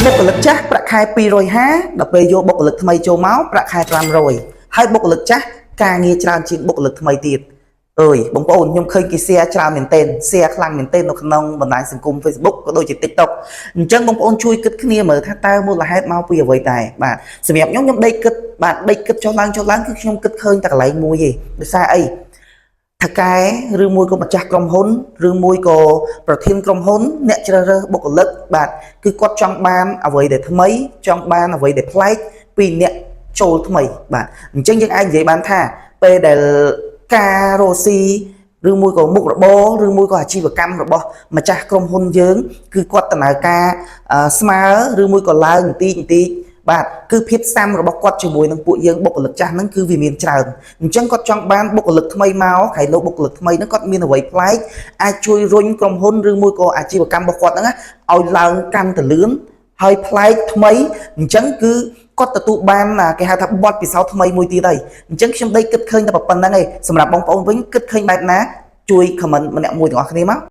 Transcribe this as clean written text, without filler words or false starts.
បុគ្គលិកចាស់ប្រាក់ខែ250ដល់ពេលយកបុគ្គលិកថ្មីចូលមកប្រាក់ខែ500ហើយបុគ្គលិកចាស់ការងារច្រើនជាងបុគ្គលិកថ្មីទៀតអើយបងប្អូនខ្ញុំឃើញគេ share ច្រើនមែនទែន share ខ្លាំងមែនទែននៅក្នុងបណ្ដាញសង្គម Facebook ក៏ដូចជា TikTok អញ្ចឹងបងប្អូនជួយគិតគ្នាមើលថាតើមូលហេតុមកពីអ្វីដែរបាទសម្រាប់ខ្ញុំដេកគិតបាទដេកគិតចុះឡើងគឺខ្ញុំគិតឃើញតែកន្លែងមួយទេដោយសារអីថកែឬមួយក៏ម្ចាស់ក្រុមហ៊ុនឬមួយក៏ប្រធានក្រុមហ៊ុនអ្នកជ្រើសរើសបុគ្គលិកបាទគឺគាត់ចង់បានអ្វីដែលថ្មីចង់បានអ្វីដែលប្លែកពីអ្នកចូលថ្មីបាទអញ្ចឹងយើងអាចនិយាយបានថាពេលដែលការរកស៊ីឬមួយក៏មុខរបរឬមួយក៏អាជីវកម្មរបស់ម្ចាស់ក្រុមហ៊ុនយើងគឺគាត់ដំណើរការស្មើឬមួយក៏ឡើងបន្តិចបាទគឺភាពសាមរបស់គាត់ជាមួយនឹងពួកយើងបុគ្គលិកចាស់ហ្នឹងគឺវាមានច្រើនអញ្ចឹងគាត់ចង់បានបុគ្គលិកថ្មីមកហើយលោកបុគ្គលិកថ្មីហ្នឹងគាត់មានអ្វីប្លែកអាចជួយរុញក្រុមហ៊ុនឬមួយក៏អាជីវកម្មរបស់គាត់ហ្នឹងឲ្យឡើងកាន់តែលឿនហើយប្លែកថ្មីអញ្ចឹងគឺគាត់ទទួលបានគេហៅថាបទពិសោធន៍ថ្មីមួយទៀតហើយអញ្ចឹងខ្ញុំដេកគិតឃើញតែប៉ុណ្្នឹងឯងសម្រាប់បងប្អូនវិញគិតឃើញបែបណាជួយ comment ម្នាក់មួយទាំងអស់គ្នាមក